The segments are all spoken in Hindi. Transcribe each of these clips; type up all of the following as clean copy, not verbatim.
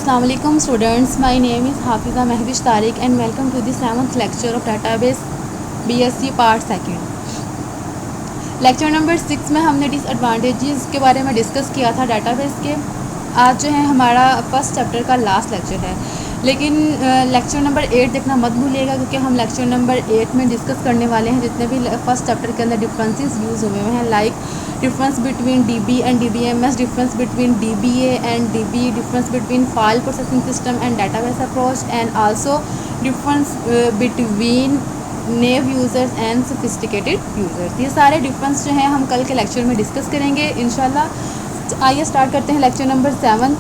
Assalamu alaikum students. My name is Hafiza Mehwish Tariq and welcome to the 7th lecture of Database BSc Part 2. Lecture number 6 में हमने डिसएडवांटेजेस के बारे में डिस्कस किया था डेटाबेस के। आज जो है हमारा फर्स्ट चैप्टर का लास्ट लेक्चर है, लेकिन लेक्चर नंबर 8 देखना मत भूलिएगा, क्योंकि हम लेक्चर नंबर 8 में डिस्कस करने वाले हैं जितने भी फर्स्ट चैप्टर के अंदर डिफरेंसेस यूज़ हुए हैं, like difference between DB and DBMS, difference between DBA and DB, difference between file processing system and database approach, and also difference between naive users and sophisticated users. ये सारे डिफरेंस जो हैं हम कल के लेक्चर में डिस्कस करेंगे इंशाल्लाह। आइए स्टार्ट करते हैं लेक्चर नंबर 7।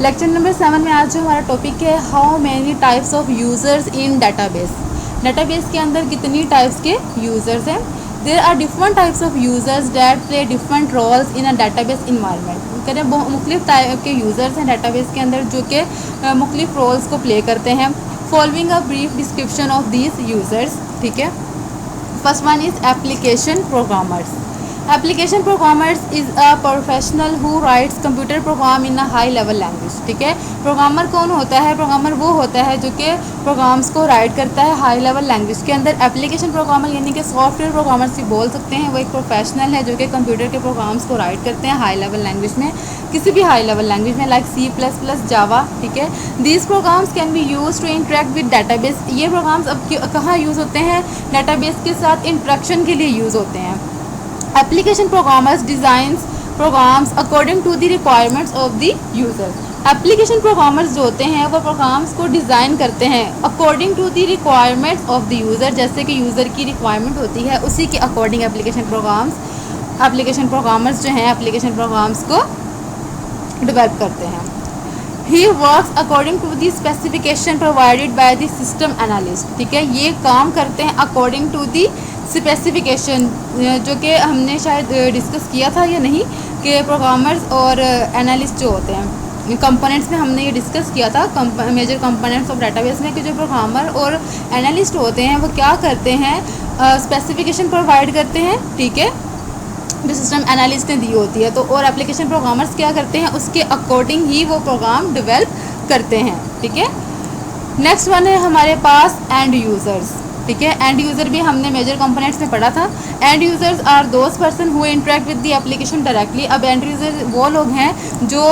लेक्चर नंबर 7 में आज जो हमारा टॉपिक है, how many types of users in database. Database के अंदर कितनी टाइप्स के यूज़र्स हैं। There are different types of users that play different roles in a database environment. कह रहे हैं मुख्तलिफ टाइप के यूज़र्स हैं डेटाबेस के अंदर जो कि मुख्तलिफ रोल्स को प्ले करते हैं। Following a brief description of these users, ठीक है। First one is application programmers. Application programmers is a professional who rights computer program in a high level language, ठीक है। प्रोग्रामर कौन होता है? प्रोग्रामर वो होता है जो कि प्रोग्राम्स को राइट करता है हाई लेवल लैंग्वेज के अंदर। एप्लीकेशन प्रोग्रामर यानी कि सॉफ्टवेयर प्रोग्रामर्स भी बोल सकते हैं, वो एक प्रोफेशनल है जो कि कंप्यूटर के प्रोग्राम्स को राइट करते हैं हाई लेवल लैंग्वेज में, किसी भी हाई लेवल लैंग्वेज में, लाइक C++, जावा, ठीक है। These programs can be use to interact with database. ये प्रोग्राम्स अब कहाँ यूज़ होते हैं? डाटाबेस के साथ इंटरेक्शन के लिए यूज़ होते हैं। Application programmers designs programs according to the requirements of the user. Application programmers जो होते हैं वो प्रोग्राम्स को डिज़ाइन करते हैं according to the requirements of the user, जैसे कि यूज़र की रिक्वायरमेंट होती है उसी के अकॉर्डिंग एप्लीकेशन प्रोग्रामर्स जो हैं एप्लीकेशन प्रोग्राम्स को डेवलप करते हैं। He works according to the specification provided by the system analyst, ठीक है। ये काम करते हैं अकॉर्डिंग टू दी स्पेसिफिकेशन, जो कि हमने शायद डिस्कस किया था या नहीं, कि प्रोग्रामर्स और एनालिस्ट जो होते हैं कंपोनेंट्स में, हमने ये डिस्कस किया था मेजर कंपोनेंट्स ऑफ डेटाबेस में, कि जो प्रोग्रामर और एनालिस्ट होते हैं वो क्या करते हैं, स्पेसिफिकेशन प्रोवाइड करते हैं, ठीक है, जो सिस्टम एनालिस्ट ने दी होती है। तो और एप्लीकेशन प्रोग्रामर्स क्या करते हैं, उसके अकॉर्डिंग ही वो प्रोग्राम डेवलप करते हैं, ठीक है। नेक्स्ट वन है हमारे पास एंड यूज़र्स, ठीक है। एंड यूज़र भी हमने मेजर कंपोनेंट्स में पढ़ा था। End users are those person who interact with the application directly. अब एंड यूज़र वो लोग हैं जो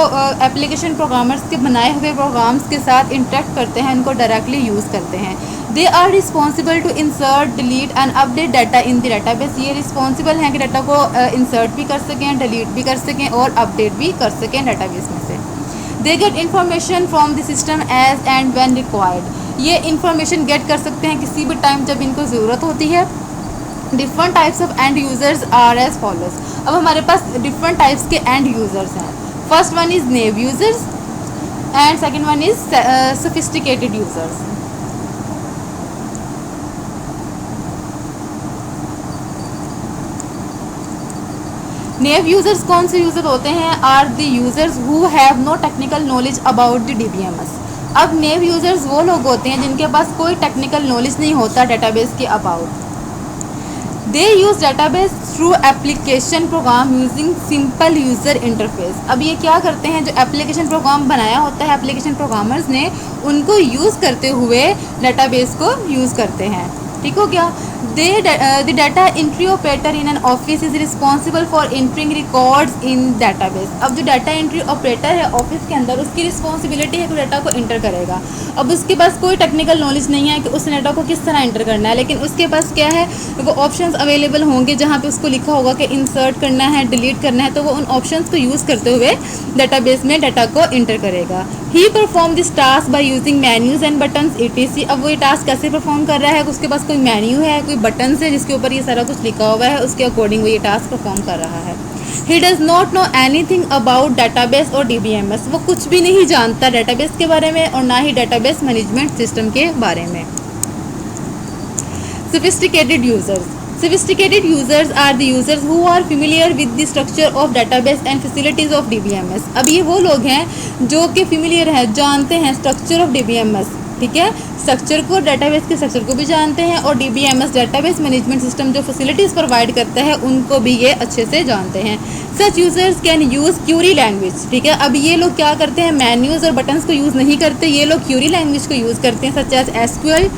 एप्लीकेशन प्रोग्रामर्स के बनाए हुए प्रोग्राम्स के साथ इंटरेक्ट करते हैं, उनको डायरेक्टली यूज़ करते हैं। They are responsible to insert, delete and update data in the database. ये रिस्पॉन्सिबल हैं कि डाटा को इंसर्ट भी कर सकें, डिलीट भी कर सकें और अपडेट भी कर सकें डाटाबेस में से। They get information from the system as and when required. ये इन्फॉर्मेशन गेट कर सकते हैं किसी भी टाइम जब इनको ज़रूरत होती है। Different types of end users are as follows. अब हमारे पास डिफरेंट टाइप्स के एंड यूज़र्स हैं। First one is naive users and second one is sophisticated users. Naive users कौन से यूज़र होते हैं? Are the users who have no technical knowledge about the DBMS। अब नेव यूज़र्स वो लोग होते हैं जिनके पास कोई टेक्निकल नॉलेज नहीं होता डेटाबेस के about. They use database through application program using simple user interface. अब ये क्या करते हैं, जो एप्लीकेशन प्रोग्राम बनाया होता है एप्लीकेशन प्रोग्रामर्स ने, उनको यूज़ करते हुए डेटाबेस को यूज़ करते हैं, ठीक हो गया। The data entry operator in an office is responsible for entering records in database. अब जो डाटा एंट्री ऑपरेटर है ऑफिस के अंदर, उसकी रिस्पॉन्सिबिलिटी है कि डाटा को इंटर करेगा। अब उसके पास कोई टेक्निकल नॉलेज नहीं है कि उस डाटा को किस तरह इंटर करना है, लेकिन उसके पास क्या है, वो ऑप्शंस अवेलेबल होंगे जहाँ पे उसको लिखा होगा कि इंसर्ट करना है, डिलीट करना है, तो वो उन ऑप्शंस को यूज़ करते हुए डाटाबेस में डाटा को इंटर करेगा। He perform this task by using menus and buttons etc। अब वो ये टास्क कैसे परफॉर्म कर रहा है, उसके पास कोई मेन्यू है, कोई बटन्स है जिसके ऊपर ये सारा कुछ लिखा हुआ है, उसके अकॉर्डिंग वो ये टास्क परफॉर्म कर रहा है। He does not know anything about database और DBMS। वो कुछ भी नहीं जानता डाटाबेस के बारे में और ना ही डाटाबेस मैनेजमेंट सिस्टम के बारे में। Sophisticated users. Sophisticated users are the users who are familiar with the structure of database and facilities of DBMS। अब ये वो लोग हैं जो कि familiar हैं, जानते हैं structure of DBMS, ठीक है, स्ट्रक्चर को, डाटाबेस के स्ट्रक्चर को भी जानते हैं और DBMS डाटाबेस मैनेजमेंट सिस्टम जो फैसिलिटीज़ प्रोवाइड करता है उनको भी ये अच्छे से जानते हैं। Such users can use query language, ठीक है। अब ये लोग क्या करते हैं, मेन्यूज़ और बटन्स को यूज़ नहीं करते, ये लोग क्यूरी लैंग्वेज को यूज़ करते हैं, such as SQL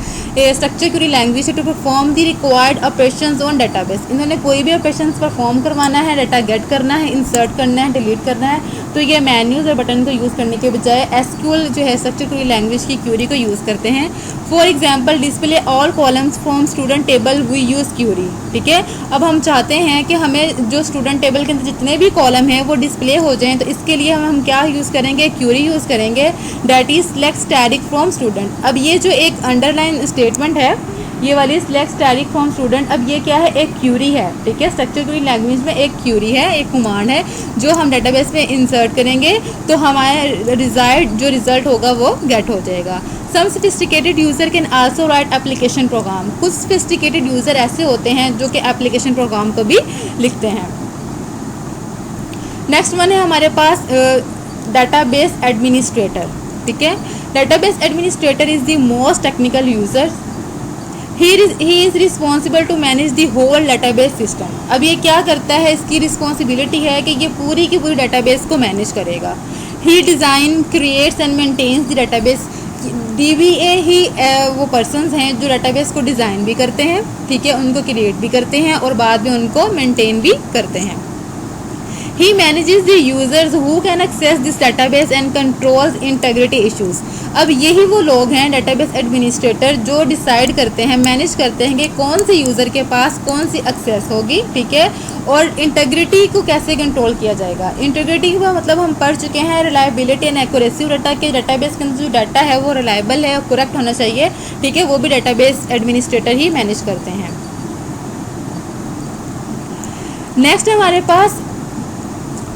structure query language to perform the required operations on database. इन्होंने कोई भी ऑपरेशंस परफॉर्म करवाना है, डाटा गेट करना है, इंसर्ट करना है, डिलीट करना है, तो ये मेन्यूज़ और बटन को यूज़ करने के बजाय SQL जो है स्ट्रक्चर क्यूरी लैंग्वेज की क्यूरी को यूज़ करते हैं। For example display all columns from student table we use query, ठीक है। अब हम चाहते हैं कि हमें जो स्टूडेंट टेबल के अंदर जितने भी कॉलम हैं वो डिस्प्ले हो जाएं, तो इसके लिए हम क्या यूज़ करेंगे, क्यूरी यूज़ करेंगे, that is select static from student. अब ये जो एक अंडरलाइन स्टेटमेंट है, ये वाली सिलेक्ट स्टैटिक फ्रॉम स्टूडेंट, अब ये क्या है, एक क्यूरी है, ठीक है। स्ट्रक्चर क्यूरी लैंग्वेज में एक क्यूरी है, एक कमांड है जो हम डाटाबेस में इंसर्ट करेंगे तो हमारे रिजल्ट होगा वो गेट हो जाएगा। Some sophisticated user can also write application program. कुछ सोफिस्टिकेटेड यूज़र ऐसे होते हैं जो कि एप्लीकेशन प्रोग्राम को भी लिखते हैं। नेक्स्ट वन है हमारे पास डाटाबेस एडमिनिस्ट्रेटर, ठीक है। Database administrator is the most technical user. He is responsible to manage the whole database system. अब ये क्या करता है, इसकी रिस्पॉन्सिबिलिटी है कि ये पूरी की पूरी डाटाबेस को मैनेज करेगा। He design, creates and maintains the database. DBA ही वो पर्सन्स हैं जो डाटाबेस को डिज़ाइन भी करते हैं, ठीक है, उनको क्रिएट भी करते हैं और बाद में उनको मेंटेन भी करते हैं। He manages the users who can access this database and controls integrity issues। अब यही वो लोग हैं डाटाबेस एडमिनिस्ट्रेटर जो डिसाइड करते हैं, मैनेज करते हैं कि कौन से यूज़र के पास कौन सी एक्सेस होगी, ठीक है, और इंटीग्रिटी को कैसे कंट्रोल किया जाएगा। इंटीग्रिटी का मतलब हम पढ़ चुके हैं, रिलायबिलिटी एंड एक्यूरेसी डाटा के, डाटाबेस के अंदर जो डाटा है वो रिलायबल है और करेक्ट होना चाहिए, ठीक है, वो भी डाटाबेस एडमिनिस्ट्रेटर ही मैनेज करते हैं। नेक्स्ट हमारे पास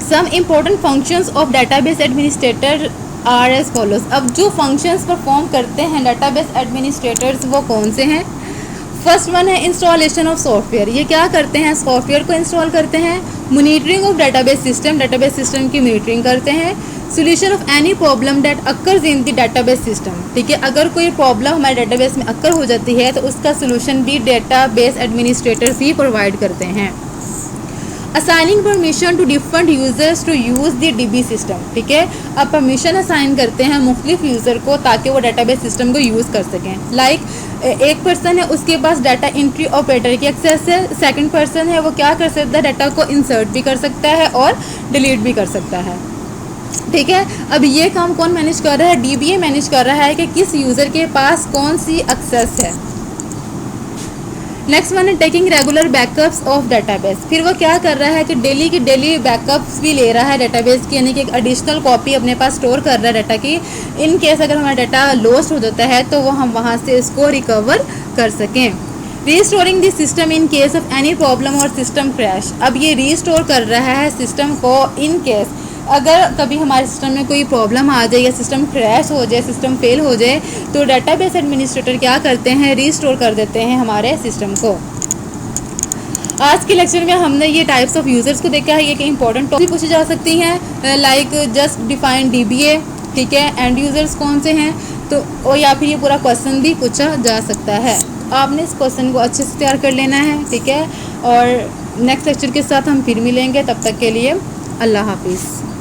some important functions of database administrator are as follows. अब जो फंक्शंस परफॉर्म करते हैं डाटाबेस एडमिनिस्ट्रेटर्स वो कौन से हैं। फर्स्ट वन है इंस्टॉलेशन ऑफ सॉफ्टवेयर। ये क्या करते हैं, सॉफ्टवेयर को इंस्टॉल करते हैं। Monitoring of database system, database system की मॉनिटरिंग करते हैं। Solution of any problem that occurs in the database system, ठीक है, अगर कोई प्रॉब्लम हमारे डाटाबेस में अकर हो जाती है तो उसका सोल्यूशन भी डाटाबेस एडमिनिस्ट्रेटर्स ही प्रोवाइड करते हैं। Assigning permission to different users to use the DB system, ठीक है। अब परमिशन असाइन करते हैं मुख्तलिफ यूज़र को ताकि वो डाटाबेस सिस्टम को यूज़ कर सकें। लाइक एक पर्सन है उसके पास डाटा एंट्री ऑपरेटर की एक्सेस है, सेकंड पर्सन है वो क्या कर सकता है, डाटा को इंसर्ट भी कर सकता है और डिलीट भी कर सकता है, ठीक है। अब ये काम कौन मैनेज कर रहा है, DBA मैनेज कर रहा है कि किस यूज़र के पास कौन सी एक्सेस है। नेक्स्ट वन है taking regular backups of database. फिर वो क्या कर रहा है कि डेली की डेली बैकअप्स भी ले रहा है डाटाबेस की, यानी कि एक एडिशनल कॉपी अपने पास स्टोर कर रहा है डाटा की, इन केस अगर हमारा डाटा लॉस्ट हो जाता है तो वो हम वहाँ से इसको रिकवर कर सकें। Restoring the system in case of any problem और सिस्टम क्रैश। अब ये रीस्टोर कर रहा है सिस्टम को इन केस अगर कभी हमारे सिस्टम में कोई प्रॉब्लम आ जाए या सिस्टम क्रैश हो जाए, सिस्टम फेल हो जाए, तो डाटाबेस एडमिनिस्ट्रेटर क्या करते हैं, रीस्टोर कर देते हैं हमारे सिस्टम को। आज के लेक्चर में हमने ये टाइप्स ऑफ यूज़र्स को देखा है, ये कि इंपॉर्टेंट टॉपिक पूछी जा सकती हैं, लाइक जस्ट डिफाइन DBA, ठीक है, एंड यूज़र्स कौन से हैं, तो और या फिर ये पूरा क्वेश्चन भी पूछा जा सकता है। आपने इस क्वेश्चन को अच्छे से तैयार कर लेना है, ठीक है, और नेक्स्ट लेक्चर के साथ हम फिर मिलेंगे, तब तक के लिए अल्लाह हाफिज़।